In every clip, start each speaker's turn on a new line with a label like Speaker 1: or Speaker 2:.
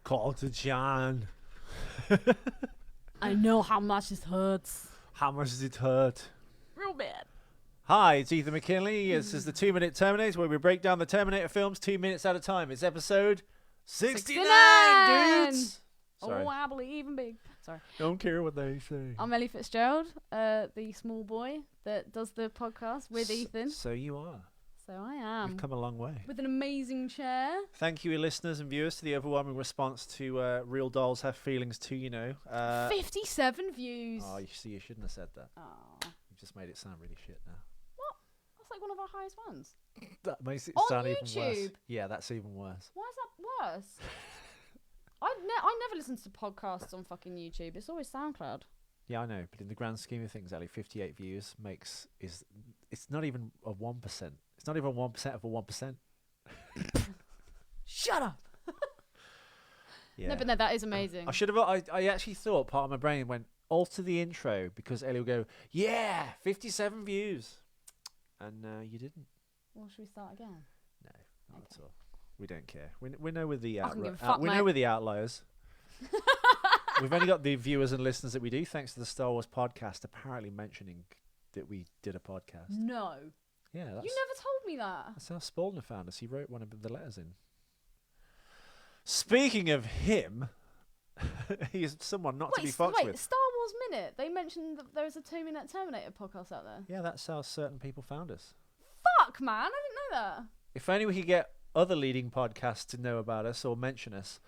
Speaker 1: Call to John.
Speaker 2: I know how much it hurts.
Speaker 1: How much does it hurt?
Speaker 2: Real bad.
Speaker 1: Hi, it's Ethan McKinley. This is the 2 Minute Terminator, where we break down the Terminator films 2 minutes at a time. It's episode 69, dudes. Sorry.
Speaker 2: Oh, I believe in big. Sorry.
Speaker 1: Don't care what they say.
Speaker 2: I'm Ellie Fitzgerald, the small boy that does the podcast with Ethan.
Speaker 1: So you are.
Speaker 2: So I am.
Speaker 1: You've come a long way.
Speaker 2: With an amazing chair.
Speaker 1: Thank you, listeners and viewers, to the overwhelming response to Real Dolls Have Feelings Too, you know.
Speaker 2: 57 views.
Speaker 1: Oh, you see, you shouldn't have said that.
Speaker 2: Oh.
Speaker 1: You've just made it sound really shit now.
Speaker 2: What? That's like one of our highest ones.
Speaker 1: That makes it
Speaker 2: On
Speaker 1: sound
Speaker 2: YouTube?
Speaker 1: even worse. Yeah, that's even worse.
Speaker 2: Why is that worse? I never listen to podcasts on fucking YouTube. It's always SoundCloud.
Speaker 1: Yeah, I know, but in the grand scheme of things, Ellie, 58 views it's not even a 1%. It's not even 1% of a 1%.
Speaker 2: Shut up.
Speaker 1: Yeah.
Speaker 2: No, but no, that is amazing.
Speaker 1: I actually thought, part of my brain went, alter the intro, because Ellie would go, yeah, 57 views. And you didn't.
Speaker 2: Well, should we start again?
Speaker 1: No, not at all. We don't care. We know we're the
Speaker 2: know
Speaker 1: we're the outliers. We've only got the viewers and listeners that we do, thanks to the Star Wars podcast apparently mentioning that we did a podcast.
Speaker 2: No.
Speaker 1: Yeah,
Speaker 2: You never told me that.
Speaker 1: That's how Spalding found us. He wrote one of the letters in. Speaking of him, he's someone not to be fucked with.
Speaker 2: Star Wars Minute. They mentioned that there was a 2 Minute Terminator podcast out there.
Speaker 1: Yeah, that's how certain people found us.
Speaker 2: Fuck, man. I didn't know that.
Speaker 1: If only we could get other leading podcasts to know about us or mention us,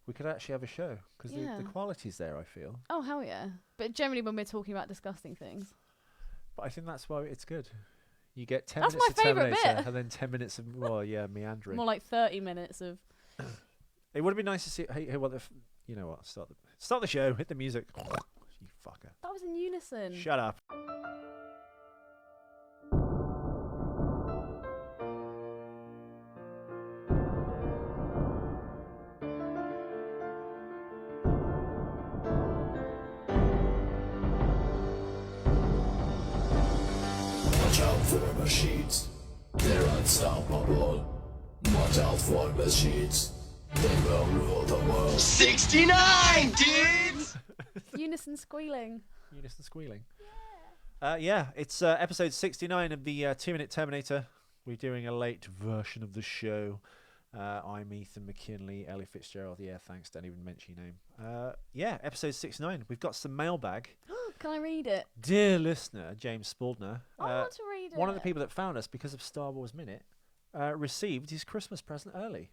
Speaker 1: we could actually have a show, because the quality's there, I feel.
Speaker 2: Oh, hell yeah. But generally when we're talking about disgusting things.
Speaker 1: But I think that's why it's good. You get 10
Speaker 2: That's
Speaker 1: minutes
Speaker 2: my
Speaker 1: of
Speaker 2: favourite
Speaker 1: Terminator
Speaker 2: bit.
Speaker 1: and then 10 minutes of, meandering.
Speaker 2: More like 30 minutes of...
Speaker 1: It would have been nice to see... Hey, you know what? Start the show. Hit the music. You fucker.
Speaker 2: That was in unison.
Speaker 1: Shut up.
Speaker 3: Watch out for machines, they're unstoppable. Watch out for machines, they will rule the world.
Speaker 4: 69, dudes!
Speaker 2: Unison squealing.
Speaker 1: Unison squealing. Yeah, it's episode 69 of the 2 Minute Terminator. We're doing a late version of the show. I'm Ethan McKinley, Ellie Fitzgerald. Yeah, thanks. Don't even mention your name. Yeah, episode 69. We've got some mailbag.
Speaker 2: Can I read it?
Speaker 1: Dear listener, James Spaldner.
Speaker 2: I want to read it.
Speaker 1: One of the people that found us because of Star Wars Minute received his Christmas present early.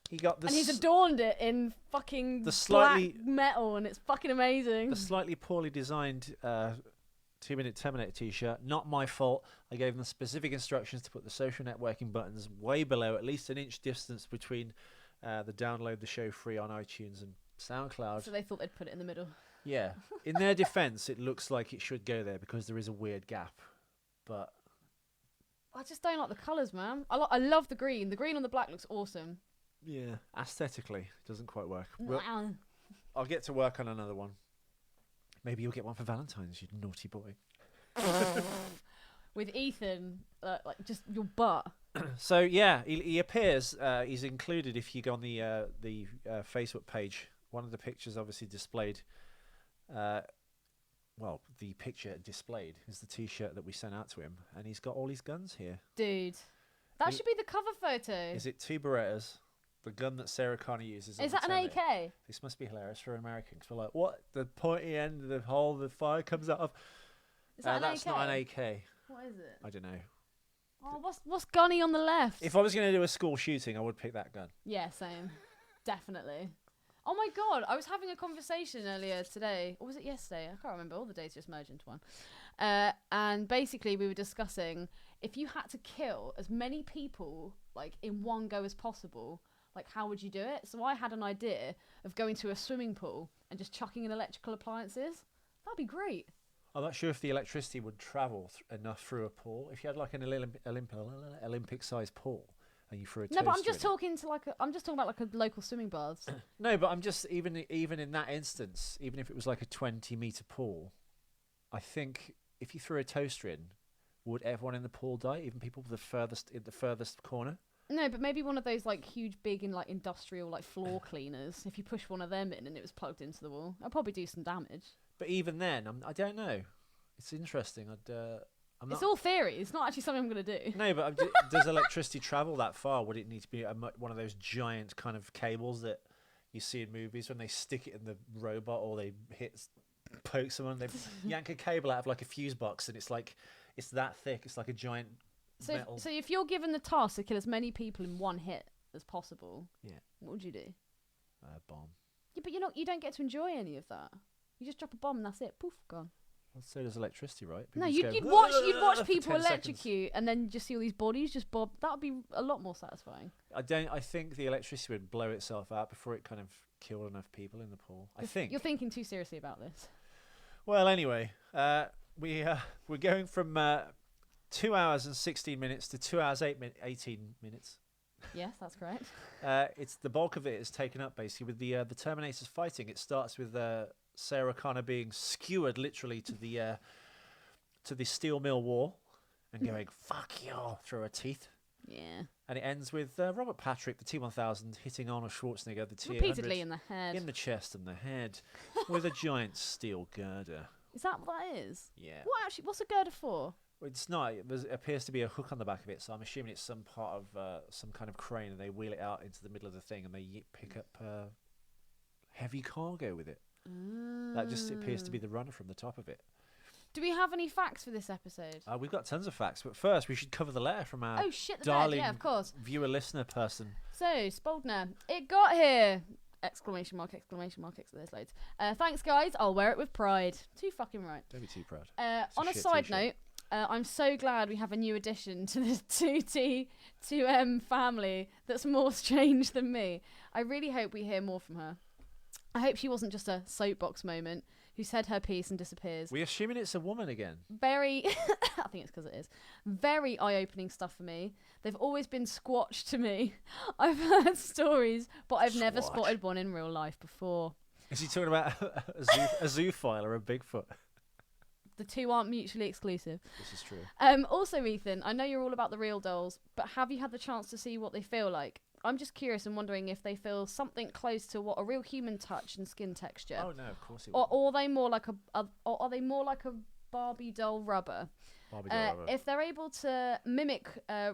Speaker 1: He got this.
Speaker 2: And he's adorned it in fucking black metal, and it's fucking amazing.
Speaker 1: The slightly poorly designed 2 Minute Terminator t-shirt. Not my fault. I gave them specific instructions to put the social networking buttons way below, at least an inch distance between the download the show free on iTunes and SoundCloud.
Speaker 2: So they thought they'd put it in the middle.
Speaker 1: Yeah. In their defense, it looks like it should go there because there is a weird gap. But
Speaker 2: I just don't like the colours, man. I love the green. The green on the black looks awesome.
Speaker 1: yeah, aesthetically, it doesn't quite work.
Speaker 2: Wow.
Speaker 1: I'll get to work on another one. Maybe you'll get one for Valentine's, you naughty boy.
Speaker 2: With Ethan, like just your butt.
Speaker 1: So yeah, he appears. He's included if you go on the Facebook page. One of the pictures obviously displayed. Well, the picture displayed is the T-shirt that we sent out to him, and he's got all his guns here.
Speaker 2: Dude, that should be the cover photo.
Speaker 1: Is it 2 Berettas? The gun that Sarah Connor uses.
Speaker 2: Is that an AK?
Speaker 1: This must be hilarious for an American, because we're like, what? The pointy end of the hole the fire comes out of.
Speaker 2: Is that
Speaker 1: that's
Speaker 2: an AK?
Speaker 1: not an AK.
Speaker 2: What is it?
Speaker 1: I don't know.
Speaker 2: Oh, what's gunny on the left?
Speaker 1: If I was going to do a school shooting, I would pick that gun.
Speaker 2: Yeah, same. Definitely. Oh my god, I was having a conversation earlier today, or was it yesterday? I can't remember. All the days just merged into one. And basically, we were discussing if you had to kill as many people like in one go as possible, like how would you do it? So I had an idea of going to a swimming pool and just chucking in electrical appliances. That'd be great.
Speaker 1: I'm not sure if the electricity would travel enough through a pool. If you had like an Olympic-sized pool and you threw a toaster
Speaker 2: No, but I'm just
Speaker 1: in
Speaker 2: talking about like a local swimming baths.
Speaker 1: No, but I'm just even in that instance, even if it was like a 20-meter pool, I think if you threw a toaster in, would everyone in the pool die? Even people in the furthest corner?
Speaker 2: No, but maybe one of those like huge, big, and like industrial like floor cleaners. If you push one of them in and it was plugged into the wall, that'd probably do some damage.
Speaker 1: But even then, I don't know. It's interesting. I'm not.
Speaker 2: It's all theory. It's not actually something I'm gonna do.
Speaker 1: No, but does electricity travel that far? Would it need to be one of those giant kind of cables that you see in movies when they stick it in the robot or they poke someone, they yank a cable out of like a fuse box, and it's that thick. It's like a giant metal.
Speaker 2: So if you're given the task to kill as many people in one hit as possible,
Speaker 1: Yeah.
Speaker 2: what would you do?
Speaker 1: Bomb.
Speaker 2: Yeah, but you don't get to enjoy any of that. You just drop a bomb and that's it. Poof, gone.
Speaker 1: Well, so does electricity, right?
Speaker 2: No,
Speaker 1: People just
Speaker 2: you'd
Speaker 1: go,
Speaker 2: watch
Speaker 1: for
Speaker 2: people
Speaker 1: 10 seconds.
Speaker 2: electrocute and then just see all these bodies just bob. That would be a lot more satisfying.
Speaker 1: I think the electricity would blow itself out before it kind of killed enough people in the pool. I think.
Speaker 2: You're thinking too seriously about this.
Speaker 1: Well, anyway, we're going from 2 hours and 16 minutes to 2 hours 18 minutes.
Speaker 2: Yes, that's correct.
Speaker 1: It's the bulk of it is taken up basically with the Terminators fighting. It starts with Sarah Connor being skewered literally to the steel mill wall and going "fuck you" through her teeth.
Speaker 2: Yeah.
Speaker 1: And it ends with Robert Patrick, the T-1000, hitting Arnold Schwarzenegger, the T-800,
Speaker 2: Repeatedly in the head.
Speaker 1: in the chest and the head, with a giant steel girder.
Speaker 2: Is that what that is?
Speaker 1: Yeah.
Speaker 2: What's a girder for?
Speaker 1: Well, it's not. It appears to be a hook on the back of it, so I'm assuming it's some part of some kind of crane, and they wheel it out into the middle of the thing, and they pick up heavy cargo with it. That just appears to be the runner from the top of it.
Speaker 2: Do we have any facts for this episode?
Speaker 1: We've got tons of facts, but first we should cover the letter from our
Speaker 2: Oh shit, the
Speaker 1: darling
Speaker 2: bed. Yeah, of course.
Speaker 1: viewer-listener person.
Speaker 2: So, Spoldner, it got here! Exclamation mark, there's loads. Thanks, guys. I'll wear it with pride. Too fucking right.
Speaker 1: Don't be too proud.
Speaker 2: On a
Speaker 1: shit
Speaker 2: side
Speaker 1: t-shirt.
Speaker 2: note, I'm so glad we have a new addition to the 2T, 2M family that's more strange than me. I really hope we hear more from her. I hope she wasn't just a soapbox moment who said her piece and disappears.
Speaker 1: We're assuming it's a woman again.
Speaker 2: Very, I think it's because it is, very eye-opening stuff for me. They've always been squatched to me. I've heard stories, but I've never
Speaker 1: Squatch.
Speaker 2: spotted one in real life before.
Speaker 1: Is he talking about a zoophile or a Bigfoot?
Speaker 2: The two aren't mutually exclusive.
Speaker 1: This is true.
Speaker 2: Also, Ethan, I know you're all about the real dolls, but have you had the chance to see what they feel like? I'm just curious and wondering if they feel something close to what a real human touch and skin texture.
Speaker 1: Oh no, of course it
Speaker 2: Or
Speaker 1: would.
Speaker 2: are they more like or are they more like a Barbie doll rubber?
Speaker 1: Barbie doll rubber.
Speaker 2: If they're able to mimic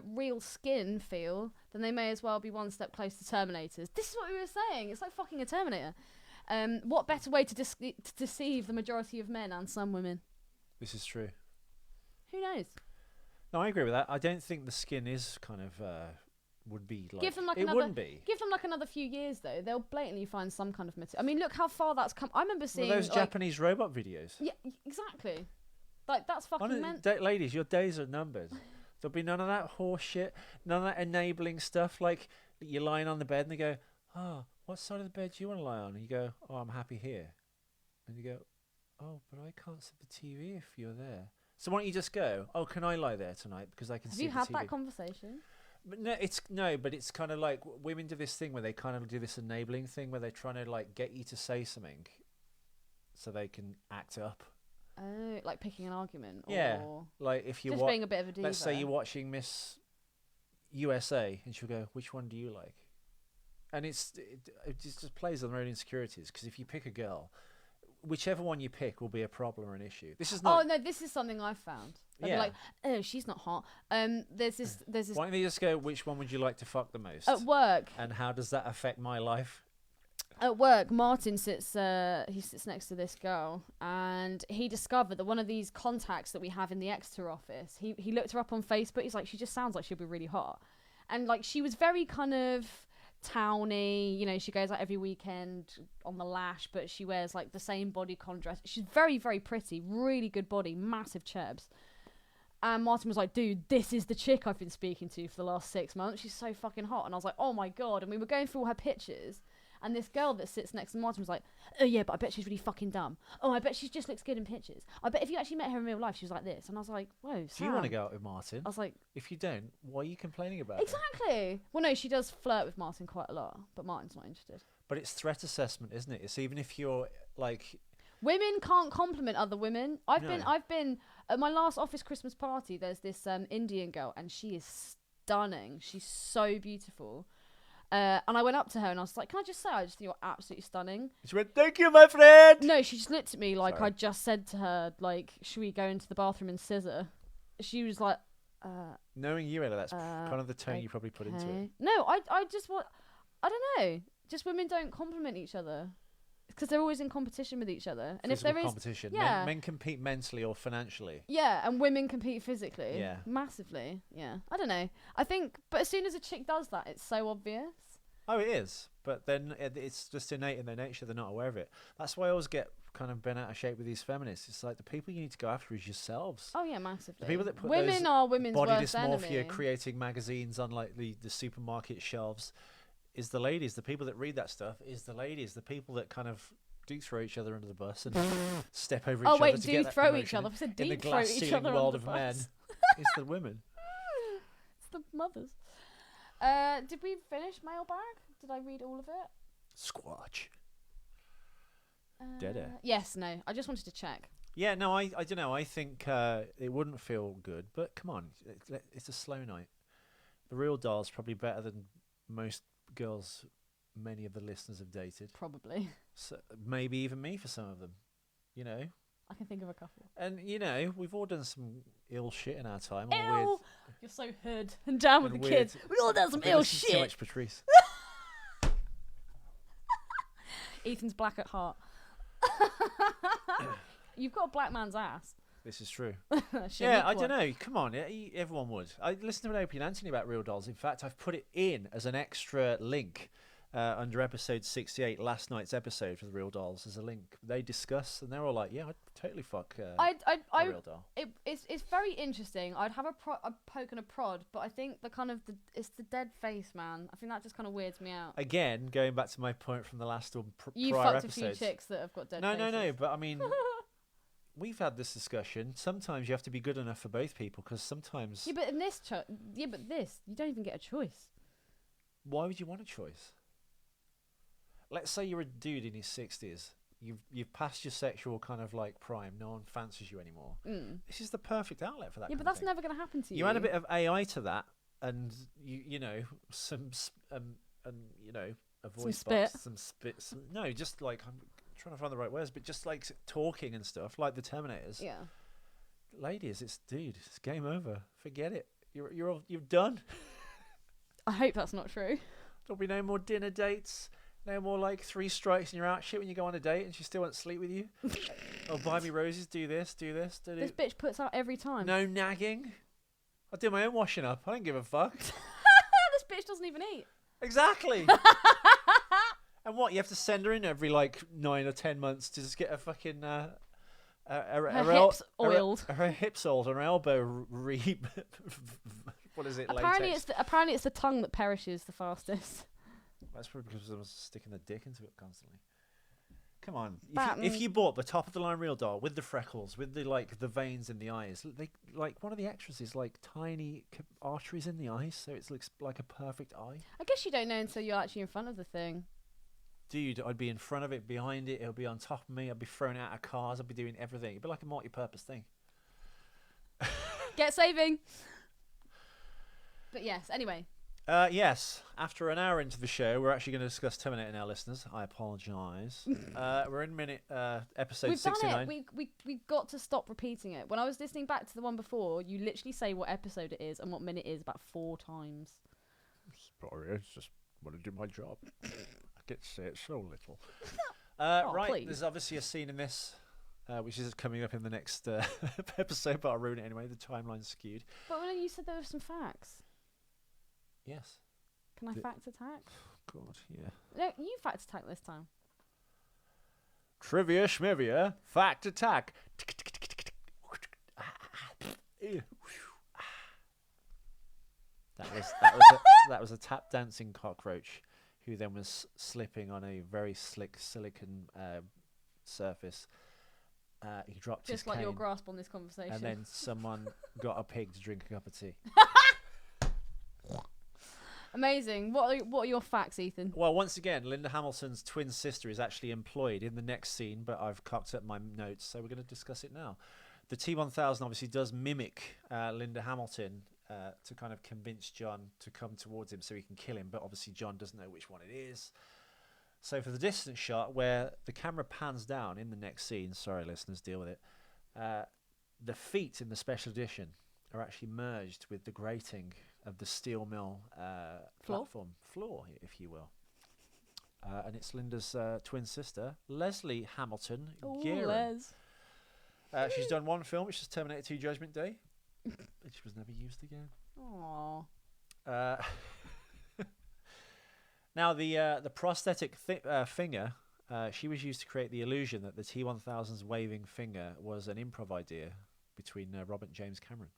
Speaker 2: real skin feel, then they may as well be one step close to Terminators. This is what we were saying. It's like fucking a Terminator. What better way to deceive the majority of men and some women?
Speaker 1: This is true.
Speaker 2: Who knows?
Speaker 1: No, I agree with that. I don't think the skin is kind of would be like.
Speaker 2: Give them like
Speaker 1: it
Speaker 2: another.
Speaker 1: wouldn't be.
Speaker 2: Give them like another few years though. They'll blatantly find some kind of material. I mean, look how far that's come. I remember seeing
Speaker 1: Well, those
Speaker 2: like,
Speaker 1: Japanese robot videos.
Speaker 2: Yeah, exactly. Like that's fucking meant.
Speaker 1: Ladies, your days are numbered. There'll be none of that horse shit, none of that enabling stuff. Like you're lying on the bed and they go, "Oh, what side of the bed do you want to lie on?" And you go, "Oh, I'm happy here." And you go, "Oh, but I can't see the TV if you're there." So why don't you just go, "Oh, can I lie there tonight because I can
Speaker 2: Have
Speaker 1: see
Speaker 2: you
Speaker 1: the
Speaker 2: had
Speaker 1: TV?"
Speaker 2: that conversation?
Speaker 1: But but it's kind of like women do this thing where they kind of do this enabling thing where they're trying to like get you to say something, so they can act up.
Speaker 2: Oh, like picking an argument.
Speaker 1: Yeah,
Speaker 2: Or
Speaker 1: like if you
Speaker 2: just being a bit of a diva.
Speaker 1: let's say you're watching Miss USA and she'll go, "Which one do you like?" And it just plays on their own insecurities because if you pick a girl, whichever one you pick will be a problem or an issue. This is not.
Speaker 2: Oh no, this is something I've found. They'll be
Speaker 1: Yeah.
Speaker 2: like, oh, she's not hot. There's this.
Speaker 1: Why don't they just go, "Which one would you like to fuck the most?"
Speaker 2: At work.
Speaker 1: And how does that affect my life?
Speaker 2: At work, Martin sits next to this girl, and he discovered that one of these contacts that we have in the Exeter office, he looked her up on Facebook. He's like, she just sounds like she'll be really hot, and like she was very kind of towny, you know, she goes out every weekend on the lash, but she wears like the same bodycon dress. She's very, very pretty, really good body, massive chubs. And Martin was like, dude, this is the chick I've been speaking to for the last 6 months. She's so fucking hot. And I was like, oh my God. And we were going through all her pictures. And this girl that sits next to Martin was like, oh yeah, but I bet she's really fucking dumb. Oh, I bet she just looks good in pictures. I bet if you actually met her in real life, she was like this. And I was like, whoa,
Speaker 1: Do you want to
Speaker 2: Sam.
Speaker 1: go out with Martin?
Speaker 2: I was like,
Speaker 1: If you don't, why are you complaining about it?
Speaker 2: exactly. Well, no, she does flirt with Martin quite a lot, but Martin's not interested.
Speaker 1: But it's threat assessment, isn't it? It's even if you're like,
Speaker 2: Women can't compliment other women. I've
Speaker 1: No.
Speaker 2: been at my last office Christmas party. There's this Indian girl, and she is stunning. She's so beautiful. And I went up to her and I was like, can I just say, I just think you're absolutely stunning.
Speaker 1: She went, thank you, my friend.
Speaker 2: No, she just looked at me like
Speaker 1: Sorry.
Speaker 2: I just said to her, like, should we go into the bathroom and scissor? She was like,
Speaker 1: Knowing you, Ella, that's kind of the tone you probably put into it.
Speaker 2: No, I just want, I don't know. Just women don't compliment each other. Because they're always in competition with each other. And
Speaker 1: Physical
Speaker 2: if there is
Speaker 1: competition.
Speaker 2: yeah.
Speaker 1: Men compete mentally or financially.
Speaker 2: Yeah, and women compete physically.
Speaker 1: Yeah.
Speaker 2: Massively. Yeah. I don't know. I think, but as soon as a chick does that, it's so obvious.
Speaker 1: Oh, it is. But then it's just innate in their nature. They're not aware of it. That's why I always get kind of bent out of shape with these feminists. It's like the people you need to go after is yourselves.
Speaker 2: Oh yeah, massively.
Speaker 1: The people that put
Speaker 2: women
Speaker 1: those
Speaker 2: are women's
Speaker 1: body
Speaker 2: worst
Speaker 1: dysmorphia
Speaker 2: enemy.
Speaker 1: creating magazines on like the supermarket shelves is the ladies. The people that read that stuff is the ladies. The people that kind of do throw each other under the bus and step over each other.
Speaker 2: Oh wait,
Speaker 1: to
Speaker 2: do
Speaker 1: get that
Speaker 2: throw each
Speaker 1: promotion
Speaker 2: other? I said
Speaker 1: in the
Speaker 2: deep throw
Speaker 1: glass
Speaker 2: each
Speaker 1: ceiling
Speaker 2: other
Speaker 1: world
Speaker 2: under
Speaker 1: of
Speaker 2: the
Speaker 1: men.
Speaker 2: bus.
Speaker 1: It's the women.
Speaker 2: It's the mothers. Did we finish mailbag? Did I read all of it?
Speaker 1: Squatch. Dead air.
Speaker 2: Yes, no. I just wanted to check.
Speaker 1: Yeah, no, I don't know. I think it wouldn't feel good, but come on, it's a slow night. The real doll's probably better than most girls many of the listeners have dated.
Speaker 2: Probably.
Speaker 1: So maybe even me for some of them, you know.
Speaker 2: I can think of a couple.
Speaker 1: And you know, we've all done some ill shit in our time.
Speaker 2: Ew! You're so hood and down with the kids. We all done some ill
Speaker 1: So
Speaker 2: shit.
Speaker 1: much Patrice.
Speaker 2: Ethan's black at heart. You've got a black man's ass.
Speaker 1: This is true.
Speaker 2: Yeah,
Speaker 1: I don't know. Come on, everyone would. I listened to an Opie and Anthony about real dolls. In fact, I've put it in as an extra link under episode 68, last night's episode for the real dolls. As a link, they discuss, and they're all like, "Yeah, I'd totally fuck a real doll."
Speaker 2: It's very interesting. I'd have a poke and a prod, but I think it's the dead face, man. I think that just kind of weirds me out.
Speaker 1: Again, going back to my point from the last one,
Speaker 2: You
Speaker 1: prior
Speaker 2: fucked
Speaker 1: episodes.
Speaker 2: a few chicks that have got dead
Speaker 1: No,
Speaker 2: faces.
Speaker 1: no, but I mean, we've had this discussion. Sometimes you have to be good enough for both people, because sometimes.
Speaker 2: Yeah, but in this you don't even get a choice.
Speaker 1: Why would you want a choice? Let's say you're a dude in his 60s. You've passed your sexual kind of like prime. No one fancies you anymore. This is the perfect outlet for that.
Speaker 2: Yeah,
Speaker 1: kind
Speaker 2: but
Speaker 1: of
Speaker 2: that's
Speaker 1: thing.
Speaker 2: never going to happen to you.
Speaker 1: You add a bit of AI to that, and you know some and you know a voice box, some spit, no, just like I'm trying to find the right words, but just like talking and stuff, like the Terminators.
Speaker 2: Yeah.
Speaker 1: Ladies, it's game over. Forget it. You're done.
Speaker 2: I hope that's not true.
Speaker 1: There'll be no more dinner dates. No more like 3 strikes and you're out shit when you go on a date and she still won't sleep with you. Oh, buy me roses, do this.
Speaker 2: This bitch puts out every time.
Speaker 1: No nagging. I do my own washing up. I don't give a fuck.
Speaker 2: This bitch doesn't even eat.
Speaker 1: Exactly. And what, you have to send her in every like 9 or 10 months to just get a fucking her
Speaker 2: hips oiled.
Speaker 1: Her hips oiled and her elbow what is it?
Speaker 2: Apparently
Speaker 1: latex?
Speaker 2: it's the tongue that perishes the fastest.
Speaker 1: That's probably because I was sticking the dick into it constantly. Come on,
Speaker 2: Batman.
Speaker 1: if you bought the top of the line real doll with the freckles, with the the veins in the eyes, they like one of the extras is like tiny arteries in the eyes, so it looks like a perfect eye.
Speaker 2: I guess you don't know until you're actually in front of the thing.
Speaker 1: Dude, I'd be in front of it, behind it, it'll be on top of me, I'd be thrown out of cars, I'd be doing everything. It'd be like a multi-purpose thing.
Speaker 2: Get saving. But yes, anyway.
Speaker 1: Yes, after an hour into the show, we're actually going to discuss Terminator now, listeners. I apologise. We're in episode
Speaker 2: We've
Speaker 1: 69.
Speaker 2: done it. We got to stop repeating it. When I was listening back to the one before, you literally say what episode it is and what minute it is about 4 times.
Speaker 1: Sorry, I just want to do my job. I get to say it so little.
Speaker 2: Oh,
Speaker 1: right,
Speaker 2: please.
Speaker 1: there's obviously a scene in this, which is coming up in the next episode, but I'll ruin it anyway. The timeline's skewed.
Speaker 2: But when you said there were some facts.
Speaker 1: Yes.
Speaker 2: Can I fact attack?
Speaker 1: God, yeah.
Speaker 2: No, you fact attack this time.
Speaker 1: Trivia schmivia, fact attack. That was a tap dancing cockroach, who then was slipping on a very slick silicon surface. He dropped his
Speaker 2: Just like your
Speaker 1: cane,
Speaker 2: grasp on this conversation.
Speaker 1: and then someone got a pig to drink a cup of tea.
Speaker 2: Amazing. What are your facts, Ethan?
Speaker 1: Well, once again, Linda Hamilton's twin sister is actually employed in the next scene, but I've cocked up my notes, so we're going to discuss it now. The T-1000 obviously does mimic Linda Hamilton to kind of convince John to come towards him so he can kill him. But obviously John doesn't know which one it is. So for the distance shot, where the camera pans down in the next scene, sorry listeners, deal with it, the feet in the special edition are actually merged with the grating of the steel mill platform floor, if you will. And it's Linda's twin sister, Leslie Hamilton Gearon.
Speaker 2: Les.
Speaker 1: She's done one film, which is Terminator 2 Judgment Day, which was never used again.
Speaker 2: Aww.
Speaker 1: Now, the prosthetic finger, she was used to create the illusion that the T-1000's waving finger was an improv idea between Robert and James Cameron.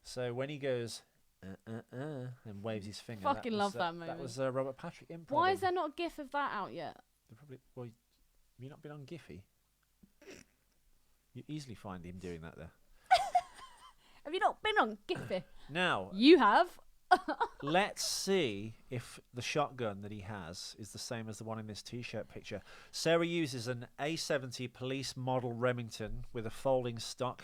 Speaker 1: So when he goes and waves his finger,
Speaker 2: Fucking love that movie.
Speaker 1: That was Robert Patrick improv.
Speaker 2: Why is there not a GIF of that out yet?
Speaker 1: Well, have you not been on Giphy? You easily find him doing that there.
Speaker 2: Have you not been on Giphy?
Speaker 1: Now,
Speaker 2: You have.
Speaker 1: let's see if the shotgun that he has is the same as the one in this T-shirt picture. Sarah uses an A70 police model Remington with a folding stock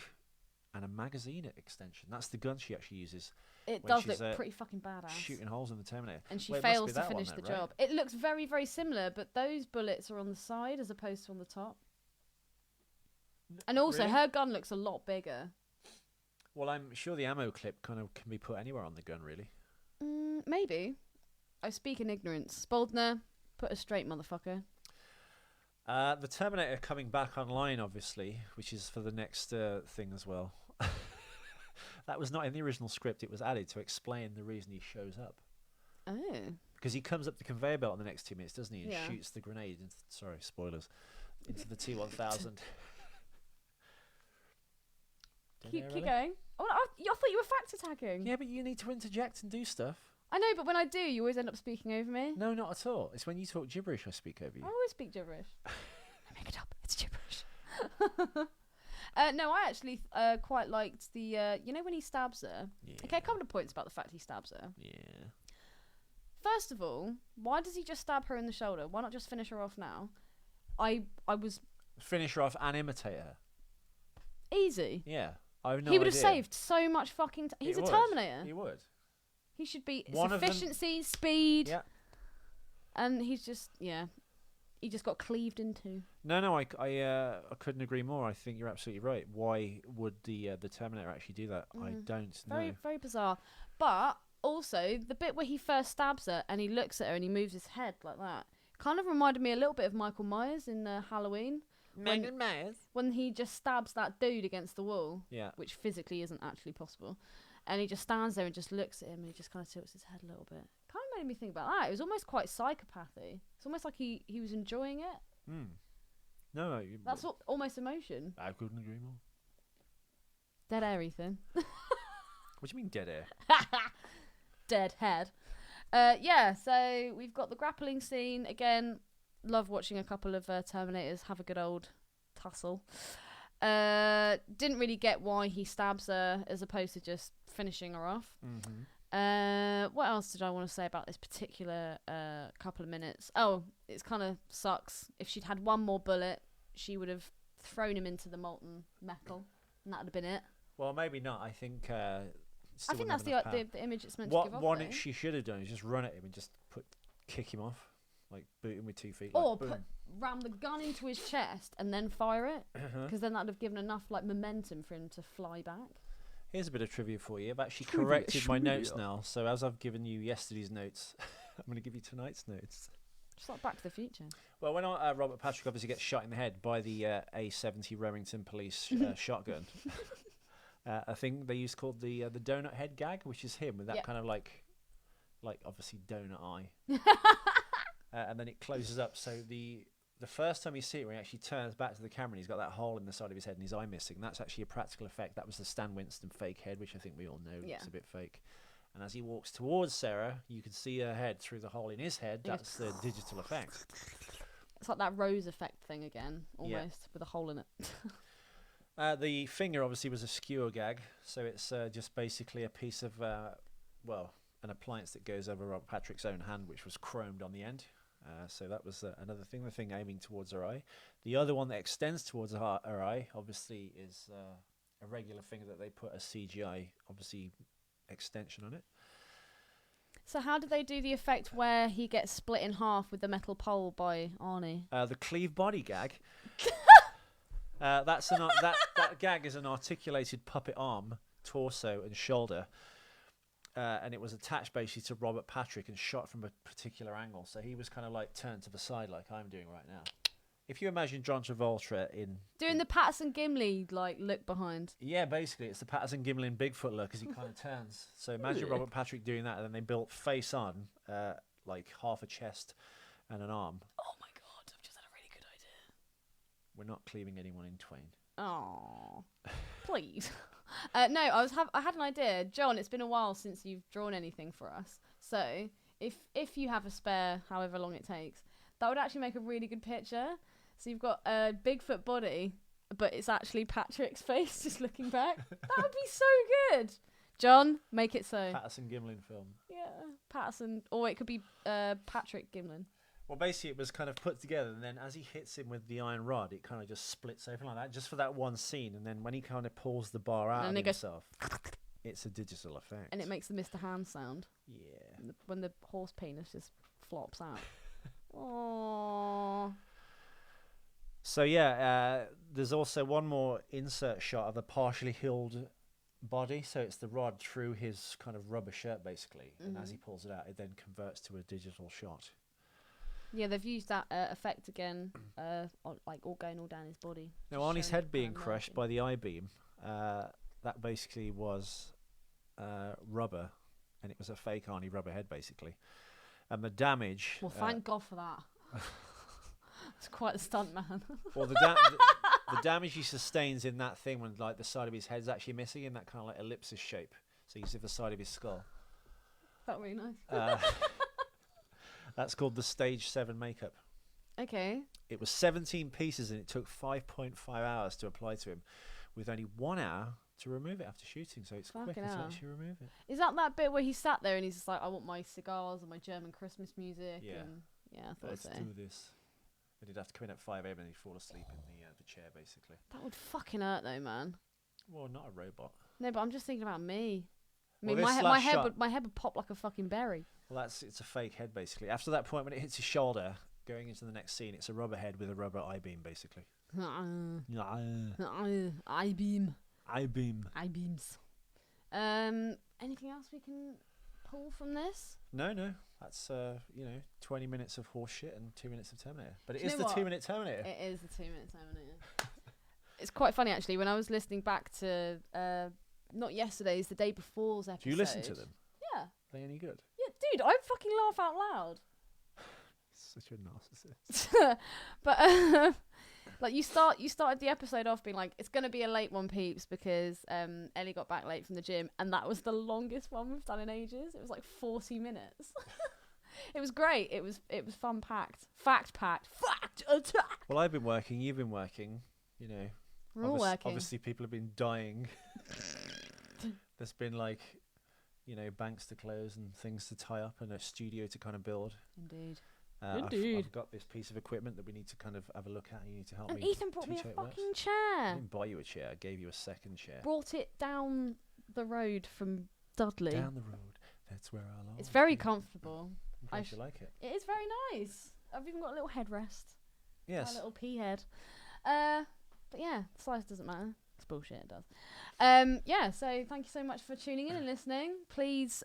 Speaker 1: and a magazine extension. That's the gun she actually uses.
Speaker 2: It
Speaker 1: when
Speaker 2: does
Speaker 1: she's,
Speaker 2: look pretty fucking badass.
Speaker 1: Shooting holes in the Terminator.
Speaker 2: And she
Speaker 1: Well, it must
Speaker 2: fails
Speaker 1: be
Speaker 2: to
Speaker 1: that one
Speaker 2: finish
Speaker 1: then,
Speaker 2: the
Speaker 1: right?
Speaker 2: job. It looks very, very similar, but those bullets are on the side as opposed to on the top. And also,
Speaker 1: Really?
Speaker 2: her gun looks a lot bigger.
Speaker 1: Well, I'm sure the ammo clip kind of can be put anywhere on the gun, really.
Speaker 2: Maybe. I speak in ignorance. Spaldner, put us straight, motherfucker.
Speaker 1: The Terminator coming back online, obviously, which is for the next thing as well. That was not in the original script. It was added to explain the reason he shows up.
Speaker 2: Oh.
Speaker 1: Because he comes up the conveyor belt in the next 2 minutes, doesn't he? And
Speaker 2: Yeah.
Speaker 1: shoots the grenade. Sorry, spoilers. Into the T-1000.
Speaker 2: Keep going. Oh, I thought you were fact attacking.
Speaker 1: Yeah, but you need to interject and do stuff.
Speaker 2: I know, but when I do, you always end up speaking over me.
Speaker 1: No, not at all. It's when you talk gibberish I speak over you.
Speaker 2: I always speak gibberish. I make it up. It's gibberish. No, I actually quite liked the, you know when he stabs her?
Speaker 1: Yeah.
Speaker 2: Okay, a couple of points about the fact he stabs her.
Speaker 1: Yeah.
Speaker 2: First of all, why does he just stab her in the shoulder? Why not just finish her off now? I was...
Speaker 1: Finish her off and imitate her.
Speaker 2: Easy.
Speaker 1: Yeah. I have no
Speaker 2: He would have
Speaker 1: idea.
Speaker 2: saved so much fucking... He's
Speaker 1: He
Speaker 2: a
Speaker 1: would.
Speaker 2: Terminator.
Speaker 1: He would.
Speaker 2: He should be
Speaker 1: One of them-
Speaker 2: efficiency, speed,
Speaker 1: Yeah.
Speaker 2: and he's just he just got cleaved into.
Speaker 1: No, I couldn't agree more. I think you're absolutely right. Why would the Terminator actually do that? I don't know.
Speaker 2: Very very bizarre. But also the bit where he first stabs her and he looks at her and he moves his head like that kind of reminded me a little bit of Michael Myers in Halloween. When he just stabs that dude against the wall,
Speaker 1: Yeah.
Speaker 2: which physically isn't actually possible, and he just stands there and just looks at him and he just kind of tilts his head a little bit. Kind of made me think about that. It was almost quite psychopathy. It's almost like he was enjoying it.
Speaker 1: No,
Speaker 2: That's what almost emotion.
Speaker 1: I couldn't agree more.
Speaker 2: Dead air, Ethan.
Speaker 1: What do you mean dead air?
Speaker 2: Dead head. Yeah, so we've got the grappling scene. Again, love watching a couple of Terminators have a good old tussle. Didn't really get why he stabs her as opposed to just finishing her off. What else did I want to say about this particular couple of minutes? Oh, it's kind of sucks. If she'd had one more bullet, she would have thrown him into the molten metal, and that would have been it.
Speaker 1: Well, maybe not. I think.
Speaker 2: I think that's the image it's meant to give off.
Speaker 1: What
Speaker 2: though.
Speaker 1: she should have done is just run at him and just kick him off, like boot him with 2 feet.
Speaker 2: Or
Speaker 1: like, boom.
Speaker 2: ram the gun into his chest and then fire it, because then that would have given enough like momentum for him to fly back.
Speaker 1: Here's a bit of trivia for you. I've actually corrected my notes now. So as I've given you yesterday's notes, I'm going to give you tonight's notes.
Speaker 2: Just like Back to the Future.
Speaker 1: Well, when Robert Patrick obviously gets shot in the head by the A70 Remington police shotgun, I think they used called the donut head gag, which is him with that kind of like obviously donut eye, and then it closes up. So the first time you see it, when he actually turns back to the camera, and he's got that hole in the side of his head and his eye missing. That's actually a practical effect. That was the Stan Winston fake head, which I think we all know looks a bit fake. And as he walks towards Sarah, you can see her head through the hole in his head. That's the digital effect.
Speaker 2: It's like that rose effect thing again, almost, with a hole in it.
Speaker 1: The finger obviously was a skewer gag, so it's just basically a piece of, an appliance that goes over Robert Patrick's own hand, which was chromed on the end. So that was another thing, the thing aiming towards her eye. The other one that extends towards her eye, obviously, is a regular finger that they put a CGI, obviously, extension on it.
Speaker 2: So how did they do the effect where he gets split in half with the metal pole by Arnie?
Speaker 1: The Cleave-Body gag. That gag is an articulated puppet arm, torso, and shoulder, and it was attached basically to Robert Patrick and shot from a particular angle. So he was kind of like turned to the side, like I'm doing right now. If you imagine John Travolta
Speaker 2: doing the Patterson Gimli like look behind.
Speaker 1: Yeah, basically it's the Patterson Gimli and Bigfoot look as he kind of turns. So imagine Robert Patrick doing that, and then they built face on, like half a chest and an arm.
Speaker 2: Oh my god, I've just had a really good idea.
Speaker 1: We're not cleaving anyone in twain.
Speaker 2: Oh, please. No, I had an idea, John. It's been a while since you've drawn anything for us. So if you have a spare, however long it takes, that would actually make a really good picture. So you've got a Bigfoot body, but it's actually Patrick's face just looking back. That would be so good. John, make it so.
Speaker 1: Patterson Gimlin film.
Speaker 2: Yeah, Patterson, or it could be Patrick Gimlin.
Speaker 1: Well, basically, it was kind of put together, and then as he hits him with the iron rod, it kind of just splits open like that, just for that one scene. And then when he kind of pulls the bar out of himself, it's a digital effect.
Speaker 2: And it makes the Mr. Hand sound.
Speaker 1: Yeah.
Speaker 2: When the horse penis just flops out. Aww.
Speaker 1: So, yeah, there's also one more insert shot of the partially healed body. So it's the rod through his kind of rubber shirt, basically. And as he pulls it out, it then converts to a digital shot.
Speaker 2: Yeah, they've used that effect again, like all going all down his body.
Speaker 1: Now, Arnie's head being crushed by the I-beam, that basically was rubber, and it was a fake Arnie rubber head, basically. And the damage...
Speaker 2: Well, thank God for that. It's quite a stunt, man.
Speaker 1: Well, the damage he sustains in that thing when like the side of his head's actually missing in that kind of like ellipsis shape. So you see the side of his skull.
Speaker 2: Felt really nice.
Speaker 1: That's called the Stage 7 makeup.
Speaker 2: Okay.
Speaker 1: It was 17 pieces and it took 5.5 hours to apply to him, with only 1 hour to remove it after shooting. So it's quicker to actually remove it.
Speaker 2: Is that bit where he sat there and he's just like, I want my cigars and my German Christmas music?
Speaker 1: Yeah.
Speaker 2: And I thought
Speaker 1: Let's
Speaker 2: so.
Speaker 1: do this. And he'd have to come in at 5 a.m. and he'd fall asleep in the chair, basically.
Speaker 2: That would fucking hurt though, man.
Speaker 1: Well, not a robot.
Speaker 2: No, but I'm just thinking about me. I
Speaker 1: Well,
Speaker 2: mean,
Speaker 1: this
Speaker 2: my
Speaker 1: last
Speaker 2: head
Speaker 1: shot-
Speaker 2: would pop like a fucking berry.
Speaker 1: Well, it's a fake head, basically. After that point, when it hits his shoulder, going into the next scene, it's a rubber head with a rubber I-beam, basically.
Speaker 2: I-beam.
Speaker 1: I-beam.
Speaker 2: I-beams. Anything else we can pull from this?
Speaker 1: No. That's, 20 minutes of horse shit and 2 minutes of Terminator. But it
Speaker 2: Do you
Speaker 1: is
Speaker 2: know
Speaker 1: the
Speaker 2: what?
Speaker 1: 2-minute Terminator.
Speaker 2: It is the 2-minute Terminator. It's quite funny, actually, when I was listening back to, not yesterday's, the day before's episode.
Speaker 1: Do you listen to them?
Speaker 2: Yeah.
Speaker 1: Are they any good?
Speaker 2: Yeah, dude, I fucking laugh out loud.
Speaker 1: Such a narcissist.
Speaker 2: But like you started the episode off being like, it's gonna be a late one, peeps, because Ellie got back late from the gym, and that was the longest one we've done in ages. It was like 40 minutes. It was great. It was fun packed, fact attack.
Speaker 1: Well, I've been working. You've been working.
Speaker 2: We're all working.
Speaker 1: Obviously, people have been dying. There's been like, banks to close and things to tie up and a studio to kind of build.
Speaker 2: Indeed.
Speaker 1: I've got this piece of equipment that we need to kind of have a look at. You need to help
Speaker 2: And
Speaker 1: me.
Speaker 2: Ethan brought me
Speaker 1: teach
Speaker 2: a
Speaker 1: how it works.
Speaker 2: fucking
Speaker 1: I
Speaker 2: chair.
Speaker 1: didn't buy you a chair. I gave you a second chair.
Speaker 2: Brought it down the road from Dudley.
Speaker 1: Down the road. That's where I love.
Speaker 2: It's very comfortable.
Speaker 1: I you like it.
Speaker 2: It is very nice. I've even got a little headrest.
Speaker 1: Yes.
Speaker 2: A little pea head. But yeah, size doesn't matter. It's bullshit, it does. Yeah, so thank you so much for tuning in and listening. Please,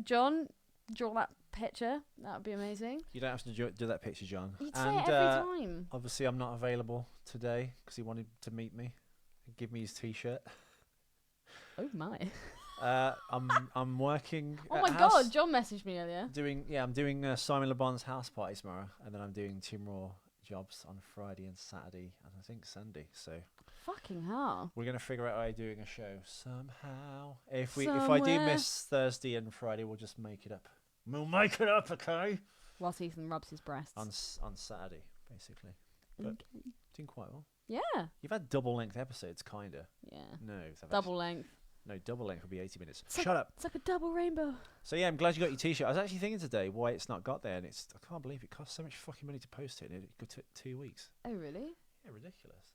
Speaker 2: John, draw that picture. That would be amazing.
Speaker 1: You don't have to do that picture, John.
Speaker 2: You'd say it every time.
Speaker 1: Obviously, I'm not available today because he wanted to meet me and give me his T-shirt.
Speaker 2: Oh my.
Speaker 1: I'm working.
Speaker 2: Oh my god, John messaged me earlier.
Speaker 1: I'm doing Simon Le Bon's house party tomorrow, and then I'm doing 2 more jobs on Friday and Saturday, and I think Sunday. So
Speaker 2: fucking hell.
Speaker 1: we're gonna figure out a way of doing a show somehow. If I do miss Thursday and Friday, we'll just make it up. We'll make it up, okay?
Speaker 2: Whilst Ethan rubs his breasts.
Speaker 1: On Saturday, basically. But doing quite well.
Speaker 2: Yeah.
Speaker 1: You've had double length episodes, kinda.
Speaker 2: Yeah.
Speaker 1: No,
Speaker 2: Double length.
Speaker 1: No, double length would be 80 minutes.
Speaker 2: It's
Speaker 1: Shut up.
Speaker 2: It's like a double rainbow.
Speaker 1: So yeah, I'm glad you got your T-shirt. I was actually thinking today why it's not got there, and I can't believe it cost so much fucking money to post it, and it took 2 weeks.
Speaker 2: Oh really?
Speaker 1: Yeah, ridiculous.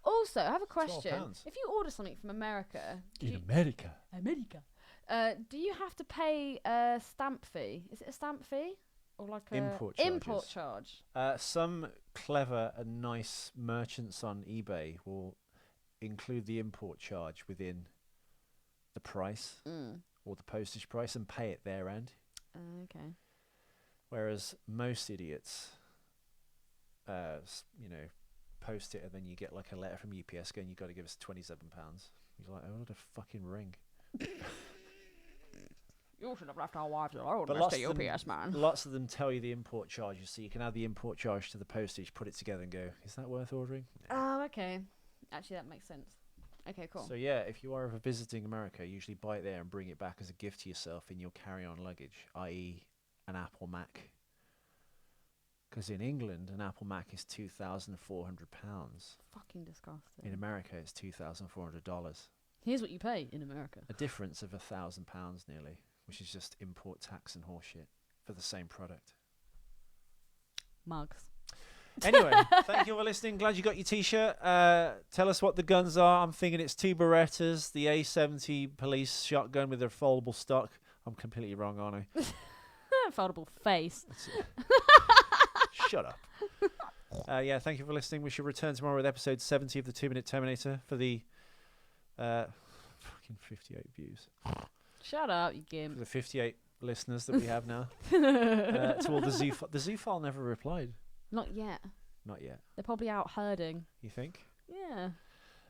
Speaker 2: Also, I have a question.
Speaker 1: £12.
Speaker 2: If you order something from America,
Speaker 1: America.
Speaker 2: do you have to pay a stamp fee? Is it a stamp fee or like a
Speaker 1: Import
Speaker 2: charge?
Speaker 1: Some clever and nice merchants on eBay will include the import charge within the price or the postage price and pay it their end.
Speaker 2: Okay.
Speaker 1: Whereas most idiots, post it and then you get like a letter from UPS going, "You've got to give us £27." You're like, "I ordered a fucking ring."
Speaker 2: You should have left our wives alone,
Speaker 1: But
Speaker 2: Mr. UPS man.
Speaker 1: lots of them tell you the import charges, so you can add the import charge to the postage, put it together, and go, "Is that worth ordering?"
Speaker 2: Oh, okay. Actually, that makes sense. Okay, cool.
Speaker 1: So yeah, if you are ever visiting America, usually buy it there and bring it back as a gift to yourself in your carry-on luggage, i.e. an Apple Mac. Because in England, an Apple Mac is £2,400.
Speaker 2: Fucking disgusting.
Speaker 1: In America, it's $2,400.
Speaker 2: Here's what you pay in America.
Speaker 1: A difference of £1,000 nearly, which is just import tax and horseshit for the same product.
Speaker 2: Mugs.
Speaker 1: Anyway, thank you for listening. Glad you got your T-shirt. Tell us what the guns are. I'm thinking it's 2 Berettas, the A70 police shotgun with a foldable stock. I'm completely wrong, aren't I?
Speaker 2: Foldable face.
Speaker 1: Shut up. Yeah, thank you for listening. We should return tomorrow with episode 70 of the 2 Minute Terminator for the fucking 58 views.
Speaker 2: Shut up, you
Speaker 1: For
Speaker 2: gimp.
Speaker 1: the 58 listeners that we have now. To all the Zoophile never replied.
Speaker 2: Not yet.
Speaker 1: Not yet.
Speaker 2: They're probably out herding.
Speaker 1: You think?
Speaker 2: Yeah.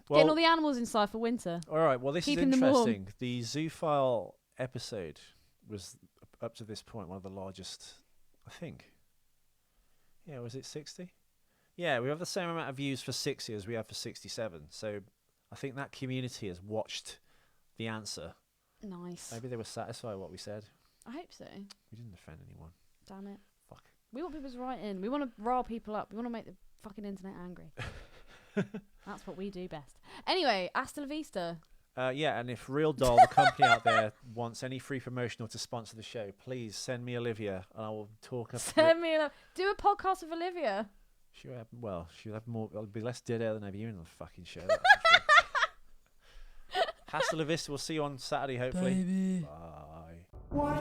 Speaker 1: Well,
Speaker 2: Getting all the animals inside for winter.
Speaker 1: all right. Well, this
Speaker 2: Keeping
Speaker 1: is
Speaker 2: them warm.
Speaker 1: interesting. The Zoophile episode was up to this point one of the largest, I think. Yeah, was it 60? Yeah, we have the same amount of views for 60 as we have for 67. So I think that community has watched the answer.
Speaker 2: Nice.
Speaker 1: Maybe they were satisfied with what we said.
Speaker 2: I hope so.
Speaker 1: We didn't offend anyone.
Speaker 2: Damn it.
Speaker 1: Fuck.
Speaker 2: We want people to write in. We want to rile people up. We want to make the fucking internet angry. That's what we do best. Anyway, hasta la vista.
Speaker 1: Yeah, and if Real Doll, the company out there, wants any free promotion or to sponsor the show, please send me Olivia and I will talk up.
Speaker 2: Send me do a podcast with Olivia.
Speaker 1: She'll have more. I'll be less dead air than ever you in the fucking show. Hasta la vista. We'll see you on Saturday, hopefully.
Speaker 3: Baby.
Speaker 1: Bye.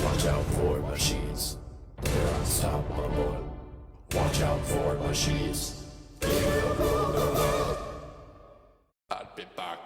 Speaker 3: Watch out for machines. They're unstoppable. Watch out for machines. They will rule the world. I'll be back.